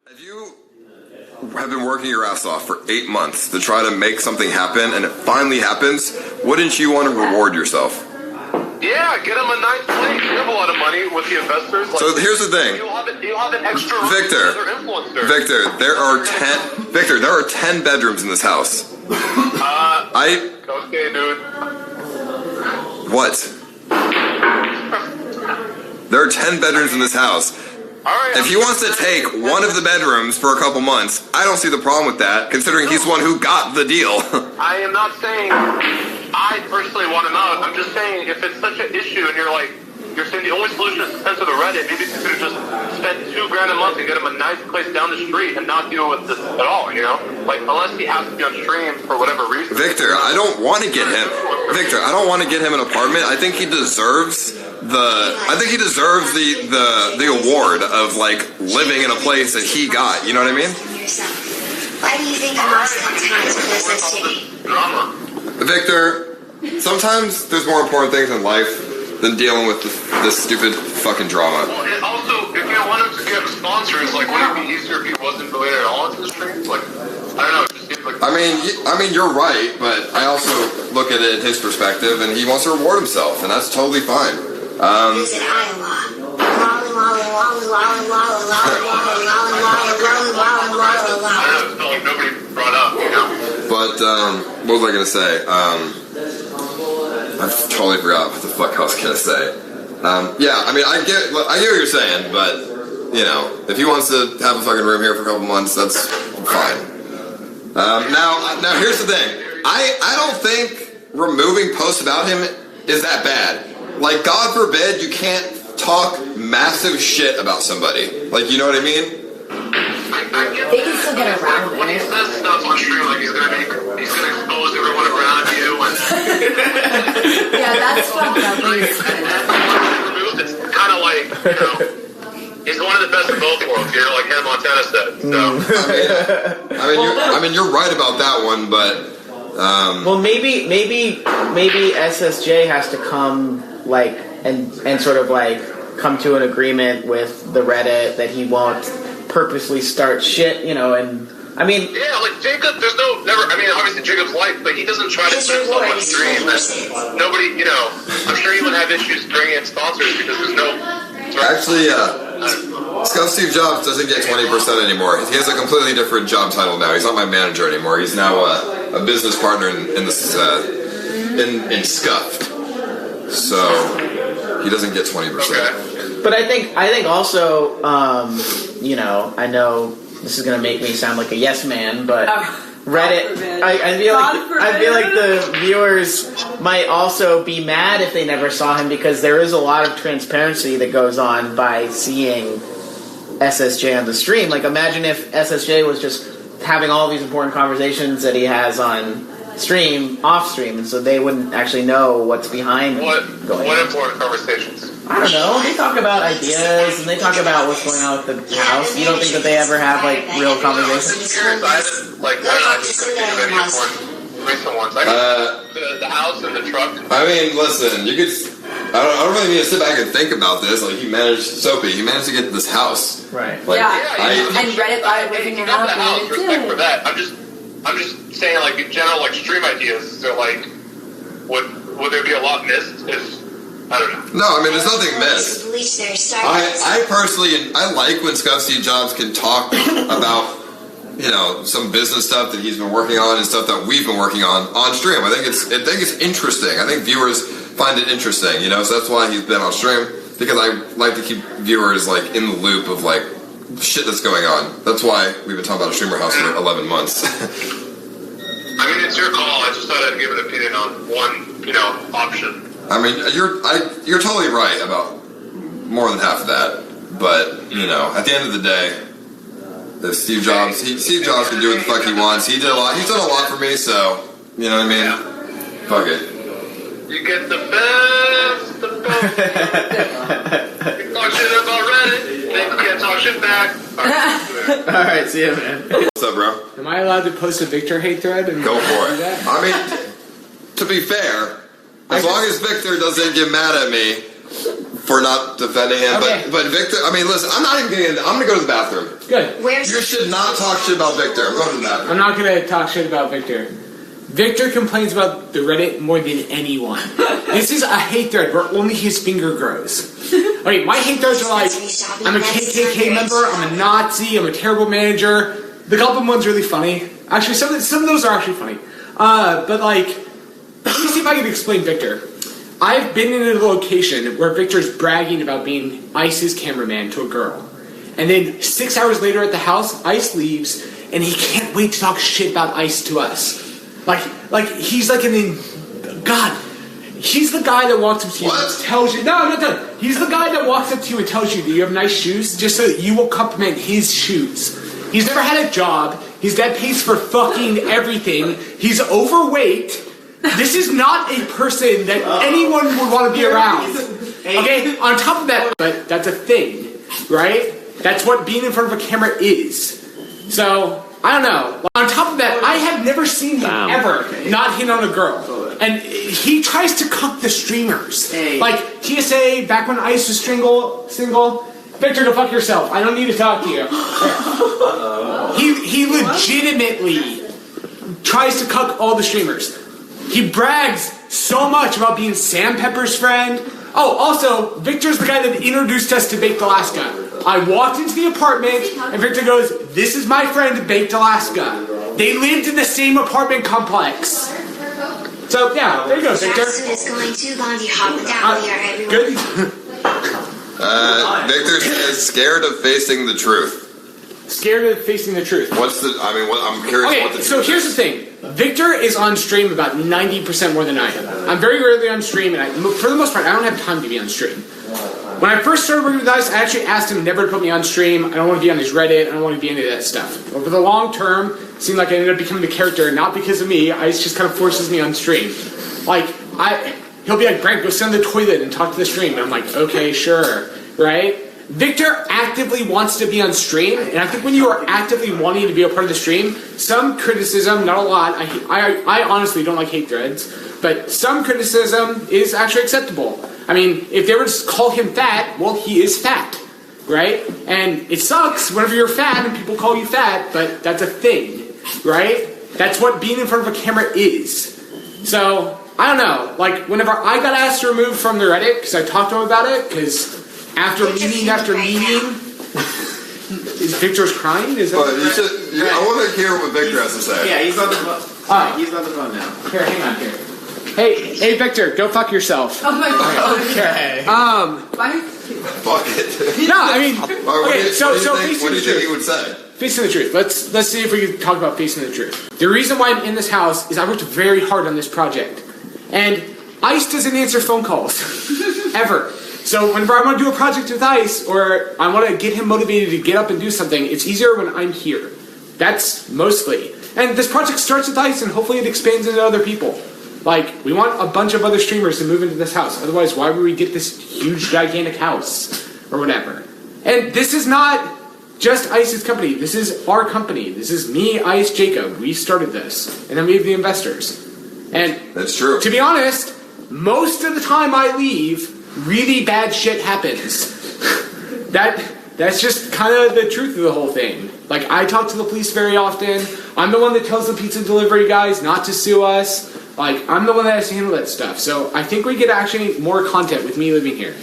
If you have been working your ass off for 8 months to try to make something happen and it finally happens, wouldn't you want to reward yourself? Yeah, get him a nice place. You have a lot of money with the investors. Like, so here's the thing. You'll have an extra room Victor, for other influencers. Victor, there are 10 bedrooms in this house. Okay, dude. What? There are 10 bedrooms in this house. Alright. If he wants to take one of the bedrooms for a couple months, I don't see the problem with that, considering he's the one who got the deal. I am not saying I personally want him out. I'm just saying if it's such an issue and you're saying the only solution is to send to the Reddit, maybe you could have just spent $2,000 a month and get him a nice place down the street and not deal with this at all, you know? Like, unless he has to be on stream for whatever reason. Victor, I don't want to get him. Victor, I don't want to get him an apartment. I think he deserves the award of like living in a place that he got. You know what I mean? Why do you think I lost sometimes with SSJ? Drama. Victor, sometimes there's more important things in life than dealing with this stupid fucking drama. Well, and also, if you wanted to get sponsors, like, wouldn't it be easier if he wasn't related at all to the streams? Like, I don't know. It just seems like. I mean, you're right, but I also look at it in his perspective, and he wants to reward himself, and that's totally fine. Visit Iowa. I don't know. It's not like nobody brought up, you know. But what was I gonna say? I totally forgot what the fuck I was gonna say. Yeah, I mean, I get what you're saying, but you know, if he wants to have a fucking room here for a couple months, that's fine. Now here's the thing. I don't think removing posts about him is that bad. Like, God forbid you can't talk massive shit about somebody. Like, you know what I mean? They can still get around When he it. says stuff on stream, like he's gonna expose everyone around you, and Yeah, that's fucked up. it's kind of like, you know, he's one of the best of both worlds. You know, like Hannah Montana said. So. I mean, you're right about that one, but well, maybe SSJ has to come like and sort of like come to an agreement with the Reddit that he won't purposely start shit, you know, and I mean, Yeah, like Jacob, obviously Jacob's life, but he doesn't try to spend so much stream that nobody, you know, I'm sure he would have issues bringing in sponsors because there's no. actually, Scuffed Steve Jobs doesn't get 20% anymore. He has a completely different job title now. He's not my manager anymore. He's now a business partner in Scuffed. So he doesn't get 20%. Okay. but I think also, you know, I know this is gonna make me sound like a yes man, but Reddit, I feel like the viewers might also be mad if they never saw him because there is a lot of transparency that goes on by seeing SSJ on the stream. Like, imagine if SSJ was just having all these important conversations that he has on stream, off stream, and so they wouldn't actually know what's behind What going on. important conversations? I don't know. They talk about ideas and they talk about what's going on with the house. You don't think that they ever have like real conversations? I haven't, like, I just couldn't think of any important recent ones. I the house and the truck. I mean, listen, you could. I don't really need to sit back and think about this. Like, he managed to get this house. Right. Like, and Reddit thought it was Hey, in you your got the house. house. Respect for that. I'm just saying, like, in general, like, stream ideas. So, like, would there be a lot missed if I don't know? No, I mean, there's nothing missed. I personally, I like when Scuffed Steve Jobs can talk about, you know, some business stuff that he's been working on and stuff that we've been working on stream. I think it's interesting. I think viewers find it interesting, you know, so that's why he's been on stream, because I like to keep viewers like in the loop of like shit that's going on. That's why we've been talking about a streamer house for 11 months. I mean, it's your call. I just thought I'd give an opinion on one, you know, option. I mean, you're totally right about more than half of that, but you know, at the end of the day, Steve Jobs can do what the fuck he wants. He's done a lot for me, so you know what I mean. Yeah. Fuck it. You get the best of both. You talk shit about Reddit, then you can't talk shit back. All right, see ya, man. What's up, bro? Am I allowed to post a Victor hate thread? And Go for do it. that? I mean, to be fair, as long as Victor doesn't get mad at me for not defending him. Okay. But Victor, I mean, listen, I'm not even getting. I'm gonna go to the bathroom. Good. You should not talk shit about Victor. I'm going to the bathroom. I'm not gonna talk shit about Victor. Victor complains about the Reddit more than anyone. This is a hate thread where only his finger grows. Okay, my hate threads are like, I'm a KKK member, I'm a Nazi, I'm a terrible manager. The Goblin one's really funny. Actually, some of those are actually funny. But like, let me see if I can explain Victor. I've been in a location where Victor's bragging about being Ice's cameraman to a girl. And then 6 hours later at the house, Ice leaves, and he can't wait to talk shit about Ice to us. Like he's like God. He's the guy that walks up to you and tells you. No, I'm not done. He's the guy that walks up to you and tells you that you have nice shoes just so that you will compliment his shoes. He's never had a job. His dad pays for fucking everything. He's overweight. This is not a person that anyone would want to be around. Okay? On top of that, but that's a thing, right? That's what being in front of a camera is. So, I don't know. On top of that, I have never seen him ever not hit on a girl. And he tries to cuck the streamers. Like, TSA, back when Ice was single, Victor, go fuck yourself. I don't need to talk to you. He legitimately tries to cuck all the streamers. He brags so much about being Sam Pepper's friend. Oh, also, Victor's the guy that introduced us to Baked Alaska. I walked into the apartment, and Victor goes, "This is my friend, Baked Alaska." They lived in the same apartment complex. So, yeah, there you go, Victor. Good. Victor says, scared of facing the truth. Scared of facing the truth. I'm curious what the truth is. So here's the thing. Victor is on stream about 90% more than I am. I'm very rarely on stream, and for the most part, I don't have time to be on stream. When I first started working with Ice, I actually asked him never to put me on stream. I don't want to be on his Reddit. I don't want to be any of that stuff. Over the long term, it seemed like I ended up becoming the character, not because of me. Ice just kind of forces me on stream. Like, he'll be like, "Brent, go sit on the toilet and talk to the stream." And I'm like, okay, sure, right? Victor actively wants to be on stream, and I think when you are actively wanting to be a part of the stream, some criticism, not a lot, I honestly don't like hate threads, but some criticism is actually acceptable. I mean, if they were to call him fat, well, he is fat, right? And it sucks whenever you're fat and people call you fat, but that's a thing, right? That's what being in front of a camera is. So, I don't know, like, whenever I got asked to remove from the Reddit, because I talked to him about it, because after meeting, is Victor's crying? Is that I want to hear what Victor has to say. Yeah, he's on the phone. Alright, he's on the phone now. Here, hang on here. Hey, Victor, go fuck yourself. Oh my god. Okay. Fuck it. No, I mean, What do you think he would say? Facing the truth. Let's see if we can talk about facing the truth. The reason why I'm in this house is I worked very hard on this project, and Ice doesn't answer phone calls ever. So whenever I want to do a project with Ice, or I want to get him motivated to get up and do something, it's easier when I'm here. That's mostly. And this project starts with Ice, and hopefully it expands into other people. Like, we want a bunch of other streamers to move into this house. Otherwise, why would we get this huge, gigantic house? Or whatever. And this is not just Ice's company. This is our company. This is me, Ice, Jacob. We started this. And then we have the investors. And that's true. To be honest, most of the time I leave, really bad shit happens. That's just kind of the truth of the whole thing. Like, I talk to the police very often. I'm the one that tells the pizza delivery guys not to sue us. Like, I'm the one that has to handle that stuff. So I think we get actually more content with me living here.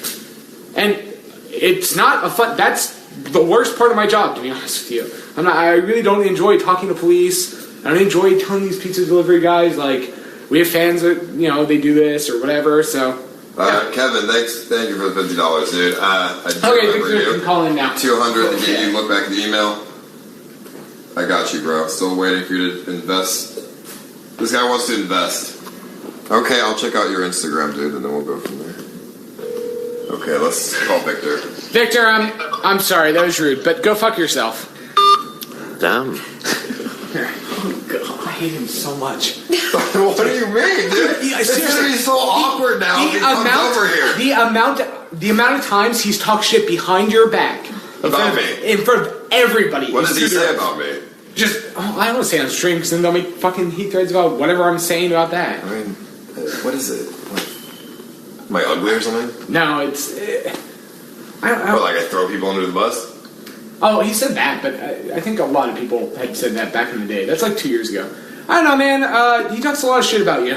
And it's not a fun... That's the worst part of my job, to be honest with you. I really don't enjoy talking to police. I don't enjoy telling these pizza delivery guys, like, we have fans that, they do this or whatever, so... Yeah. Kevin, thank you for the $50, dude. Okay, Victor can call in now. 200 to get you look back at the email. I got you, bro. Still waiting for you to invest. This guy wants to invest. Okay, I'll check out your Instagram, dude, and then we'll go from there. Okay, let's call Victor. Victor, I'm sorry, that was rude, but go fuck yourself. Damn. Oh, God. I hate him so much. What do you mean, dude? It's gonna be so awkward now if he comes over here. The amount of times he's talked shit behind your back. About me? In front of everybody. What does he say about me? I don't say on stream, because then they'll make fucking heat threads about whatever I'm saying about that. I mean, what is it? Am I ugly or something? No, it's. Or like I throw people under the bus? Oh, he said that, but I think a lot of people had said that back in the day. That's like 2 years ago. I don't know, man. He talks a lot of shit about you.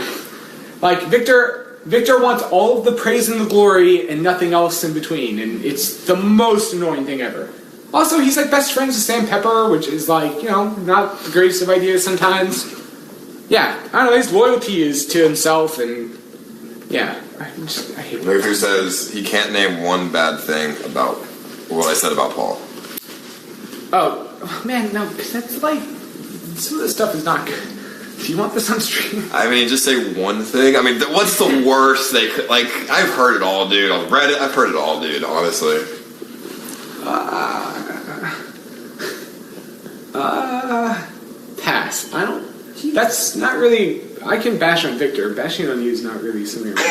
Like, Victor wants all of the praise and the glory and nothing else in between, and it's the most annoying thing ever. Also, he's like best friends with Sam Pepper, which is like, you know, not the greatest of ideas sometimes. Yeah, I don't know, his loyalty is to himself, and yeah, I hate him. Victor says he can't name one bad thing about what I said about Paul. Oh, man, no, that's like, some of this stuff is not good. Do you want this on stream? I mean, just say one thing. I mean, what's the worst they could... Like, I've heard it all, dude. On Reddit, I've heard it all, dude, honestly. Pass. I don't... That's not really... I can bash on Victor. Bashing on you is not really something You can't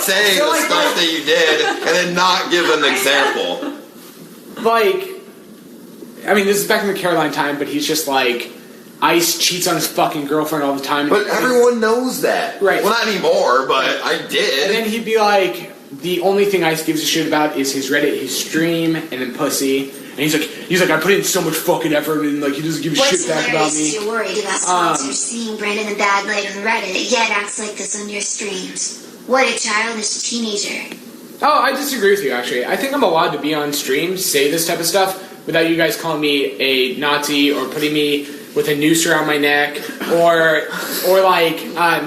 say the stuff that you did and then not give an example. Like... I mean, this is back in the Caroline time, but he's just like... Ice cheats on his fucking girlfriend all the time. But everyone knows that. Right. Well, not anymore, but I did. And then he'd be like, the only thing Ice gives a shit about is his Reddit, his stream, and then pussy. And he's like, I put in so much fucking effort, and like he doesn't give a shit back about me. You're worried about sponsors seeing Brandon the bad light on Reddit, yet acts like this on your streams. What a childish teenager. Oh, I disagree with you, actually. I think I'm allowed to be on stream, say this type of stuff, without you guys calling me a Nazi or putting me with a noose around my neck, or like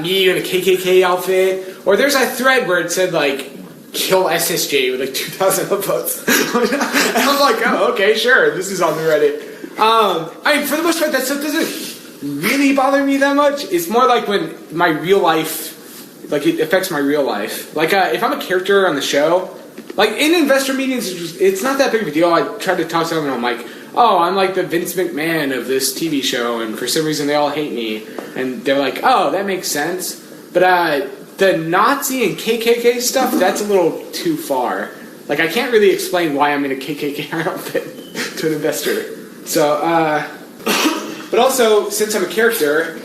me in a KKK outfit, or there's a thread where it said like kill SSJ with like 2,000 upvotes. And I'm like, oh, okay, sure, this is on the Reddit. I mean, for the most part, that stuff doesn't really bother me that much. It's more like when my real life, like it affects my real life. Like if I'm a character on the show, like in investor meetings, it's not that big of a deal. I try to talk to them and I'm like, oh, I'm like the Vince McMahon of this TV show, and for some reason they all hate me. And they're like, oh, that makes sense. But the Nazi and KKK stuff, that's a little too far. Like, I can't really explain why I'm in a KKK outfit to an investor. So, but also, since I'm a character,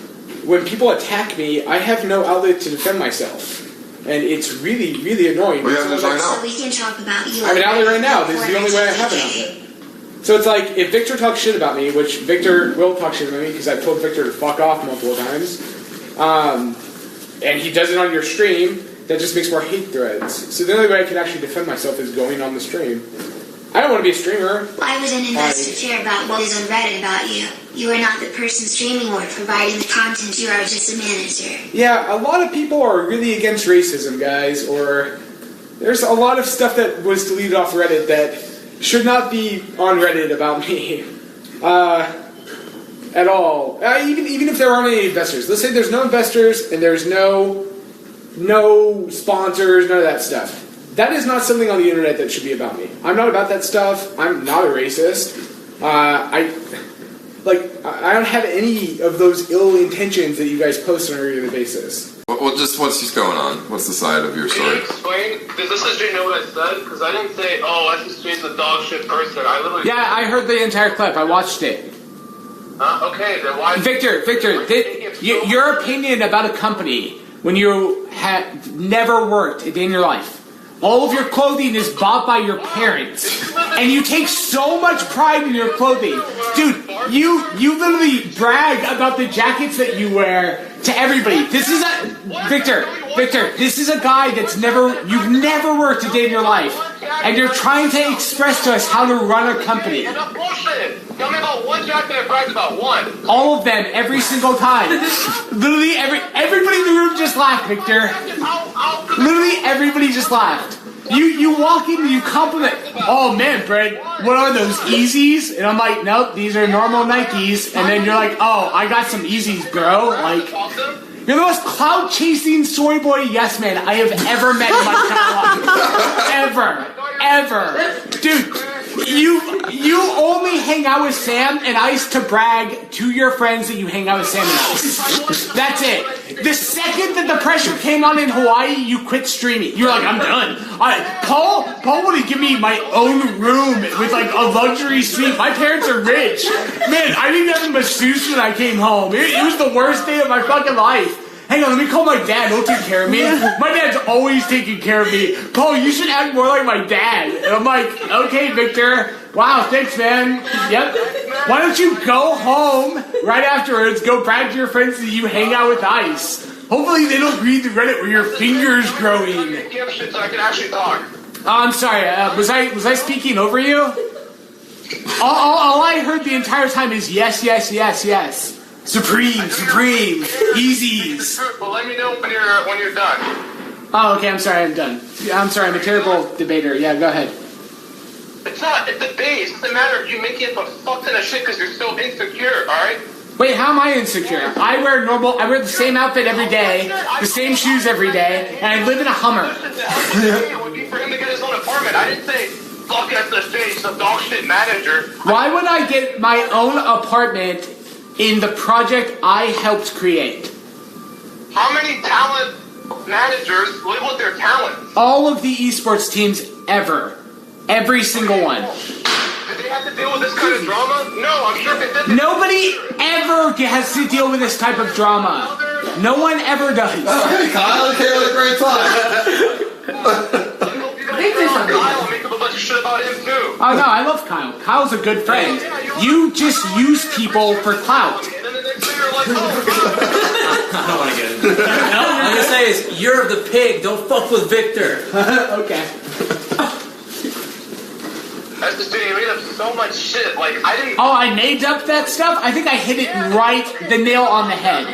when people attack me, I have no outlet to defend myself. And it's really, really annoying. We have this right now. So we can talk about you. I'm an outlet right now. This is the only way I have an outlet. So it's like, if Victor talks shit about me, which Victor will talk shit about me, because I've told Victor to fuck off multiple times, and he does it on your stream, that just makes more hate threads. So the only way I can actually defend myself is going on the stream. I don't want to be a streamer. Why would an investor care about what is on Reddit about you? You are not the person streaming or providing the content, you are just a manager. Yeah, a lot of people are really against racism, guys, or there's a lot of stuff that was deleted off Reddit that should not be on Reddit about me. At all. Even if there aren't any investors. Let's say there's no investors and there's no sponsors, none of that stuff. That is not something on the internet that should be about me. I'm not about that stuff. I'm not a racist. I don't have any of those ill intentions that you guys post on a regular basis. Well, just what's going on? What's the side of your Can story? you explain? Does SSJ know what I said? Because I didn't say, oh, SSJ is a dog shit person. I literally... Yeah, I heard the entire clip. I watched it. Okay, then why... Victor, your opinion about a company when you have never worked a day in your life. All of your clothing is bought by your parents. And you take so much pride in your clothing. Dude, you literally brag about the jackets that you wear to everybody. This is Victor, this is a guy you've never worked a day in your life. And you're trying to express to us how to run a company. Enough bullshit! Tell me about one jacket I bragged about, one. All of them, every single time. Literally, everybody in the room just laughed, Victor. Literally, everybody just laughed. You walk in and you compliment, oh man, Brad, what are those, Yeezys? And I'm like, nope, these are normal Nikes. And then you're like, oh, I got some Yeezys, bro. Like, you're the most cloud-chasing soy boy yes man I have ever met in my entire life. Ever. Dude, you only hang out with Sam and Ice to brag to your friends that you hang out with Sam and Ice. That's it. The second that the pressure came on in Hawaii, you quit streaming. You're like, I'm done. Paul would have given me my own room with like a luxury suite. My parents are rich. Man, I didn't have a masseuse when I came home. It was the worst day of my fucking life. hang on, let me call my dad. He'll take care of me. My dad's always taking care of me. Paul, you should act more like my dad. And I'm like, okay, Victor. Wow, thanks, man. Yep. Why don't you go home right afterwards, go back to your friends, and you hang out with Ice. Hopefully they don't read the Reddit where your finger's growing. Give shit so I can actually talk. Oh, I'm sorry. Was I speaking over you? All I heard the entire time is yes, yes, yes, yes. Supreme, easies. Well, let me know when you're done. Oh, okay. I'm sorry. I'm done. I'm sorry. I'm a terrible debater. Yeah, go ahead. It's not a debate. It doesn't matter if you make it a fuck ton of shit because you're so insecure. All right. Wait, how am I insecure? I wear the same outfit every day, the same shoes every day, and I live in a Hummer. It would be for him to get his own apartment. I didn't say fuck SSJ, he's a dog shit manager. Why would I get my own apartment in the project I helped create? How many talent managers live with their talents? All of the esports teams ever. Every single one. Did they have to deal with this kind of drama? No, I'm sure they didn't. Nobody ever has to deal with this type of drama. No one ever does. Oh, hey, Kyle, okay, with a great time. Kyle, make up a bunch of shit about him too. Oh no, I love Kyle. Kyle's a good friend. You just use people for clout. And then the next thing you're like, oh, I don't want to get into it. No, I'm going to say is, you're the pig. Don't fuck with Victor. Okay. that's just you made up so much shit. Like, I didn't. Oh, I made up that stuff? I think I hit it right, the nail on the head.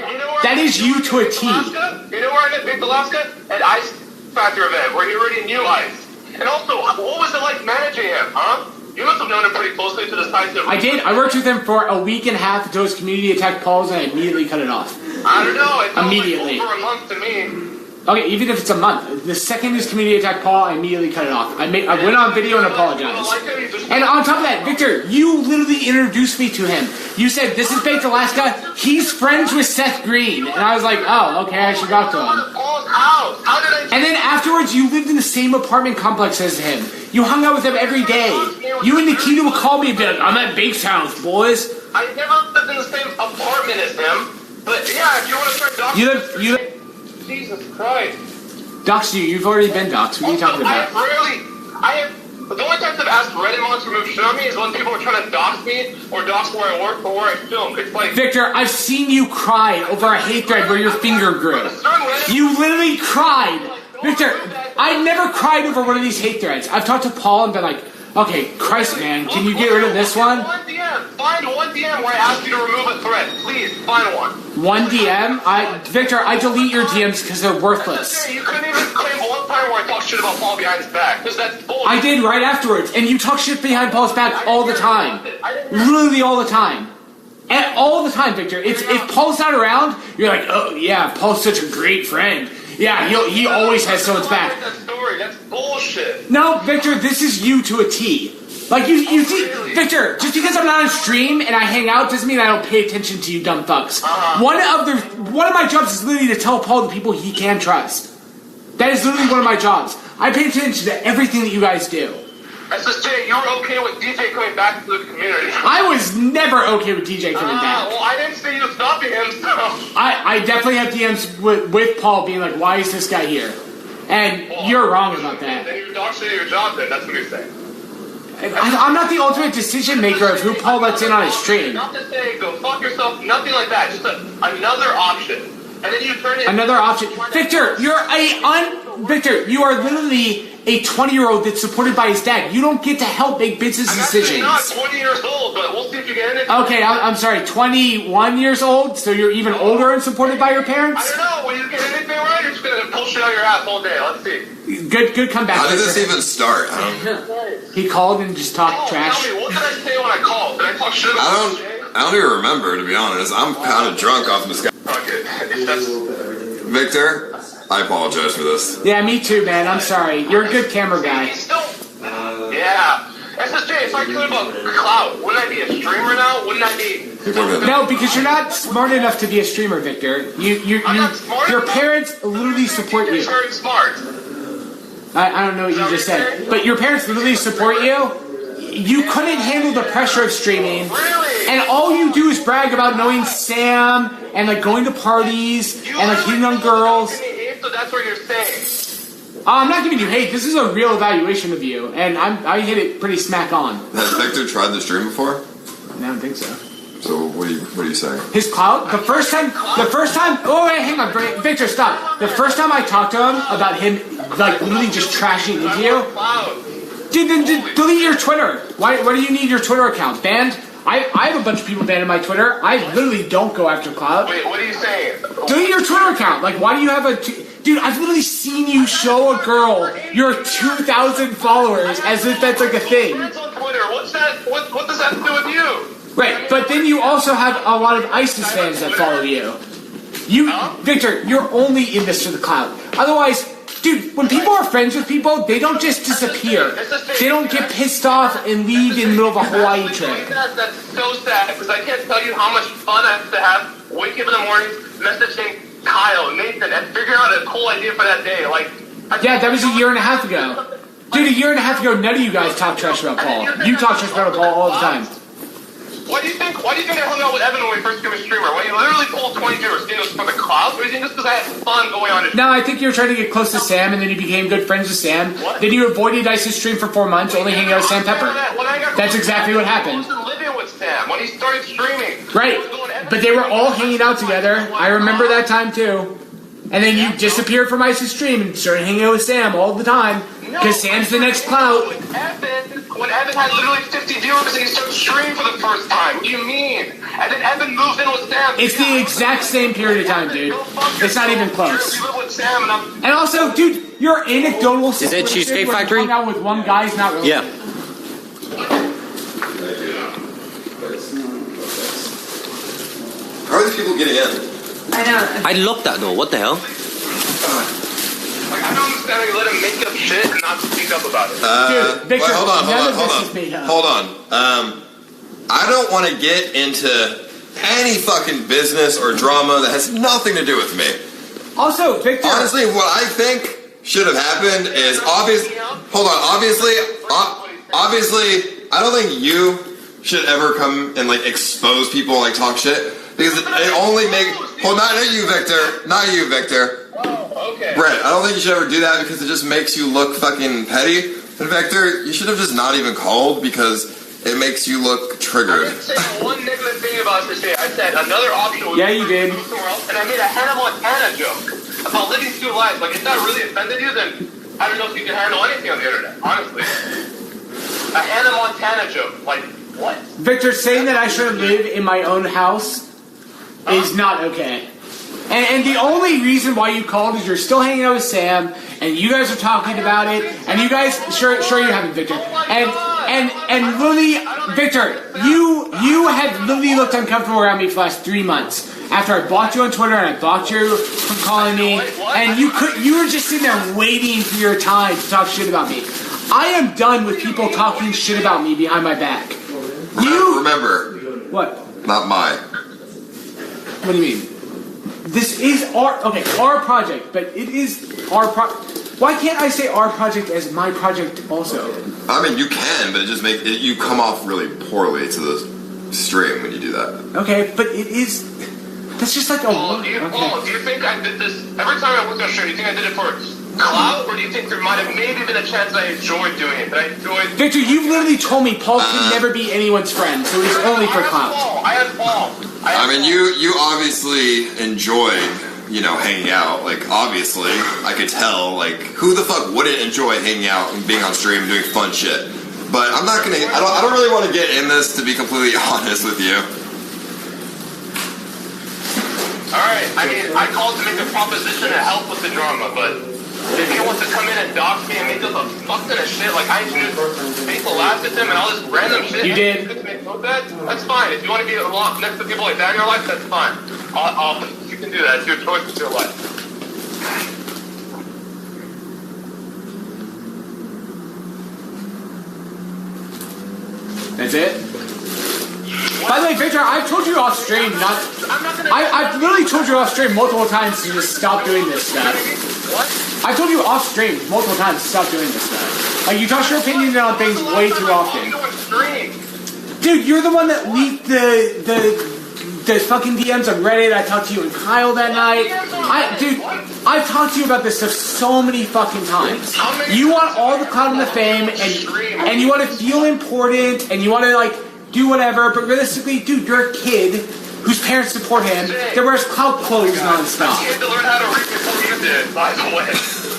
That is you to a T. You know where I met Big Alaska? At Ice Factor event, where he already knew Ice. And also, what was it like managing him, huh? You must have known him pretty closely to the sides of... I did. I worked with him for a week and a half until his community attacked Paul's, and I immediately cut it off. I don't know. It felt Immediately. like over a month to me. Okay, even if it's a month. The second his community attacked Paul, I immediately cut it off. I went on video and apologized. And on top of that, Victor, you literally introduced me to him. You said, this is Baked Alaska. He's friends with Seth Green. And I was like, oh, okay, I should talk to him. And then afterwards, you lived in the same apartment complex as him. You hung out with him every day. You and Nikita would call me and be like, I'm at Bake's house, boys. I never lived in the same apartment as him. But yeah, if you want to start talking... You Jesus Christ. doxed you. You've already been doxed. What are you talking about? The only times I've asked Reddit mods to remove shit on me is when people are trying to dox me or dox where I work or where I film. It's like... Victor, I've seen you cry over a hate thread where your finger grew. You literally cried. Victor, I've never cried over one of these hate threads. I've talked to Paul and been like, okay, Christ, man, can you get rid of this one? Find one DM where I ask you to remove a thread. Please, find one. One DM? Victor, I delete your DMs because they're worthless. You couldn't even claim one time where I talk shit about Paul behind his back. Because that's bullshit. I did right afterwards, and you talk shit behind Paul's back all the time. Literally all the time. And all the time, Victor. If Paul's not around, you're like, oh yeah, Paul's such a great friend. Yeah, he always has someone's back. That's bullshit. No, Victor, this is you to a T. Like, you see, Victor, just because I'm not on stream and I hang out doesn't mean I don't pay attention to you dumb fucks. One of my jobs is literally to tell Paul the people he can trust. That is literally one of my jobs. I pay attention to everything that you guys do. SSJ, you were okay with DJ coming back to the community. I was never okay with DJ coming back. Well, I didn't see you stopping him, so... I definitely have DMs with Paul being like, why is this guy here? And you're wrong about that. Then you're doxing your job then, that's what you're saying. I'm not the ultimate decision maker of who Paul lets in on his stream. Not to say go fuck yourself, nothing like that. Just another option, and then you turn it. Another option, Victor. Victor. You are literally a 20-year-old that's supported by his dad. You don't get to help make business decisions. I'm not 20 years old, but we'll see if you get in it. Okay, I'm sorry. 21 years old, so you're even older and supported by your parents. I don't know. When you get anything right, you're just gonna pull shit out your ass all day. Let's see. Good comeback. How did this even start? He called and just talked trash. Tell me, what did I say when I called? Did I talk shit about I don't even remember, to be honest. I'm kind of drunk off the sky. Okay. Victor, I apologize for this. Yeah, me too, man. I'm sorry. You're a good camera guy. Yeah. SSJ, it's like talking about clout. Wouldn't I be a streamer now? Wouldn't I be... No, because you're not smart enough to be a streamer, Victor. Your parents literally support you. You're very smart. I don't know what you just said, but your parents literally support you. You couldn't handle the pressure of streaming. Really? And all you do is brag about knowing Sam and like going to parties and like hitting on girls. So that's what you're saying. I'm not giving you hate. This is a real evaluation of you, and I hit it pretty smack on. Has Victor tried the stream before? I don't think so. So what are you saying? His clout? The first time. Oh wait, hang on, Victor, stop. The first time I talked to him about him, like literally just trashing into you. Dude, then delete your Twitter. Why do you need your Twitter account banned? I have a bunch of people banned on my Twitter. I literally don't go after clout. Wait, what are you saying? Delete your Twitter account. Like, why do you have a? Dude, I've literally seen you show a girl your 2,000 followers as if that's like a thing. Friends on Twitter. What's that? What does that have to do with you? Right, but then you also have a lot of ISIS fans that follow you. Victor, you're only in this for the clout. Otherwise, dude, when people are friends with people, they don't just disappear. They don't get pissed off and leave in the middle of a Hawaii trip. That's so sad, because I can't tell you how much fun I have to have waking up in the morning, messaging Kyle, Nathan, and figuring out a cool idea for that day. Like, yeah, that was a year and a half ago. Dude, a year and a half ago, none of you guys talk trash about Paul. You talk trash about Paul all the time. Why do you think I hung out with Evan when we first became a streamer? When you literally pulled 20 viewers, you know, from the clouds? Or do you think just because I had fun going on? No, I think you were trying to get close to Sam, and then you became good friends with Sam. What? Then you avoided ISIS stream for 4 months, only hanging out with Sam Pepper. That's exactly what happened. I wasn't living with Sam when he started streaming. Right, but they were all hanging out together. I remember that time too. And then you disappeared from ISIS stream and started hanging out with Sam all the time because Sam's the next clout. When Evan had literally 50 viewers and he started streaming for the first time. What do you mean? And then Evan moved in with Sam. It's the exact same period of time, dude. It's not even close. You live with Sam and also, dude, your anecdotal Is it Cheesecake Factory? Hung out with one guy is not really. Yeah. How are these people getting in? I know. I looked at though. What the hell? Like, I don't understand how you let him make up shit and not speak up about it. Dude, Victor, wait, hold on. Hold on. I don't want to get into any fucking business or drama that has nothing to do with me. Also, Victor. Honestly, what I think should have happened is obviously, I don't think you should ever come and like expose people and like talk shit because it only makes. Not you, Victor. Oh, okay. Brett, I don't think you should ever do that because it just makes you look fucking petty. And Victor, you should have just not even called because it makes you look triggered. I didn't say one negative thing about this today. I said another option would Yeah, you did. Move somewhere else, and I made a Hannah Montana joke about living two lives. Like, if that really offended you, then I don't know if you can handle anything on the internet, honestly. A Hannah Montana joke. Like, what? Victor, saying that I should live in my own house is not okay. And the only reason why you called is you're still hanging out with Sam, and you guys are talking about it, and you guys, sure you haven't, Victor. And literally, Victor, you have literally looked uncomfortable around me for the last 3 months. After I blocked you on Twitter and I blocked you from calling me, and you were just sitting there waiting for your time to talk shit about me. I am done with people talking shit about me behind my back. Remember, What? not mine. What do you mean? This is our project, but it is our Why can't I say our project as my project also? I mean, you can, but it just you come off really poorly to the stream when you do that. Okay, but it is. That's just like a. Paul, do you think I did this every time I was on a stream? Do you think I did it for clout, or do you think there might have maybe been a chance I enjoyed doing it? That I enjoyed. Victor, you've literally told me Paul can never be anyone's friend, so he's only for clout. I had Paul. I mean, you obviously enjoyed, hanging out. Like, obviously, I could tell. Like, who the fuck wouldn't enjoy hanging out and being on stream and doing fun shit? But I'm not gonna. I don't really want to get in this, to be completely honest with you. All right. I mean, I called to make a proposition to help with the drama, but if he wants to come in and dox me and make up a fuck ton of shit, like I introduced people laughed at him and all this random shit. You did. That's fine. If you want to be next to people like that in your life, that's fine. You can do that. It's your choice. It's your life. That's it? By the way, Victor, I've told you off stream, I've literally told you off stream multiple times to just stop doing this stuff. What? I've told you off stream multiple times to stop doing this stuff. Like, you toss your opinion on things way too often. Dude, Dude, you're the one that leaked the fucking DMs on Reddit. I talked to you and Kyle that night. I've talked to you about this stuff so many fucking times. You want all the clout and the fame, and you want to feel important, and you want to like do whatever. But realistically, dude, you're a kid whose parents support him that wears clout clothes nonstop. He had to learn how to read before you did, by the way.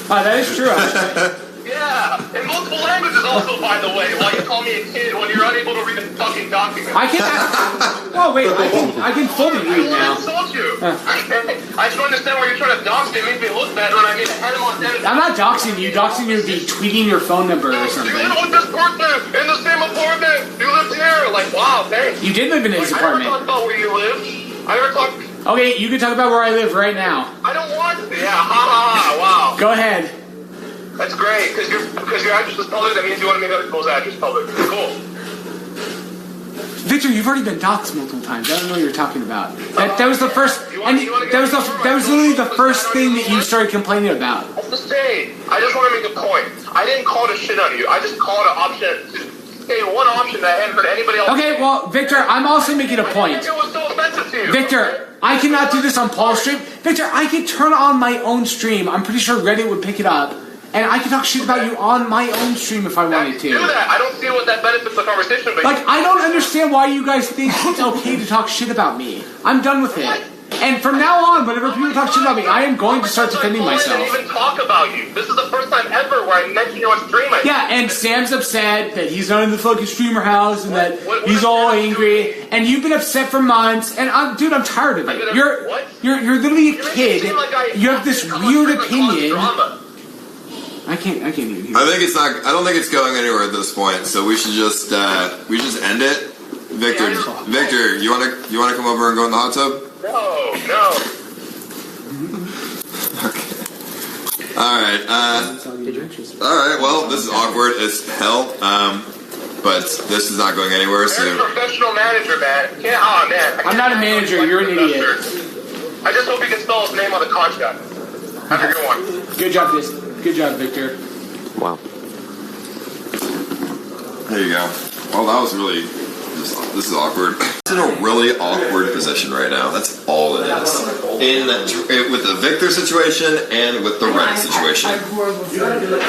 That is true. Actually. Yeah, in multiple languages also, by the way. Why you call me a kid when you're unable to read a fucking document? I can. Oh wait, I can fully read now. I insult you. I just don't understand why you're trying to dox me and make me look bad when I mean had him on Dennis. I'm not doxing you. Doxing you would be tweeting your phone number or something. You live with this person in the same apartment. You lived here. Like, wow, thanks. You did live in his apartment. I never talked about where you live. I never talked. Okay, you can talk about where I live right now. I don't want to. Yeah, ha ha ha. Wow. Go ahead. That's great, because your address is public, that means you want to make other people's address public. Cool. Victor, you've already been doxxed multiple times. I don't know what you're talking about. That was the first, and that was literally the first thing that you started complaining about. I'm just saying, I just want to make a point. I didn't call to shit on you. I just called an option to say one option that I hadn't heard anybody else. Okay, well, Victor, I'm also making a point. It was so offensive to you. Victor, I cannot do this on Paul's stream. Victor, I could turn on my own stream. I'm pretty sure Reddit would pick it up. And I can talk shit about you on my own stream if I wanted to. Do that. I don't see what that benefits the conversation. But like, I don't understand why you guys think it's okay to talk shit about me. I'm done with it. And from now on, whenever people talk shit about me, I am going to start defending myself. I didn't even talk about you. This is the first time ever where I mentioned you on stream. Yeah, and Sam's upset that he's not in the fucking streamer house and that he's all angry. And you've been upset for months. And dude, I'm tired of it. You're literally a kid. You have this weird opinion. I can't even hear. I don't think it's going anywhere at this point. So we should just end it. Victor, you wanna come over and go in the hot tub? No. Okay. All right. Well, this is awkward as hell. But this is not going anywhere. So you're a professional manager, man. Man. I'm not a manager. You're an idiot. I just hope you can spell his name on the contract. Have a good one. Good job, Victor. Wow. There you go. Oh, that was really. This is awkward. It's in a really awkward position right now. That's all it is. With the Victor situation and with the Reddit situation.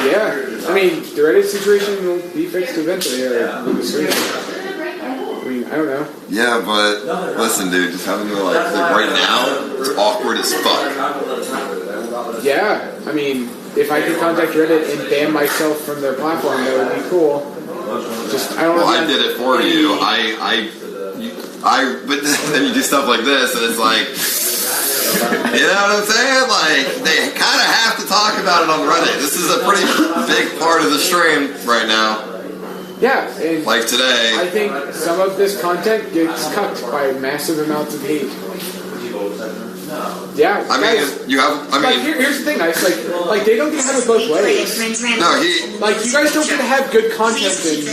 Yeah. I mean, the Reddit situation will be fixed eventually. I mean, I don't know. Yeah, but listen, dude, just having to like right now, it's awkward as fuck. Yeah. I mean, if I could contact Reddit and ban myself from their platform, that would be cool. I don't know. Well, I did it for you. But then you do stuff like this, and it's like, you know what I'm saying? Like, they kind of have to talk about it on Reddit. This is a pretty big part of the stream right now. Yeah, and like today. I think some of this content gets cut by massive amounts of hate. Yeah, I mean, here's the thing, guys. Like they don't get to have it both ways. No, you guys don't get to have good content and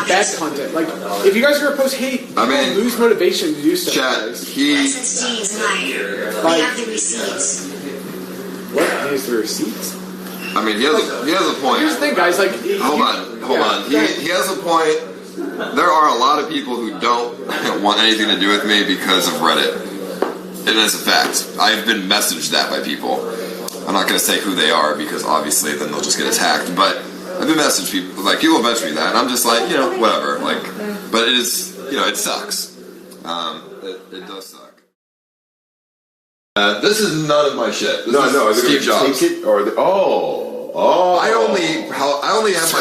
bad content. Like, if you guys are gonna post hate, you lose motivation to do stuff. Chat, SSJ is lying. We have the receipts. What? He has the receipts? I mean, he has a point. Here's the thing, guys. Like, hold on. He has a point. There are a lot of people who don't want anything to do with me because of Reddit. And as a fact, I've been messaged that by people. I'm not going to say who they are because obviously then they'll just get attacked. But I've been messaged people, like people have messaged me that, and I'm just like, whatever. Like, but it is, it sucks. It does suck. This is none of my shit. This is Steve Jobs. Take it or I only have my.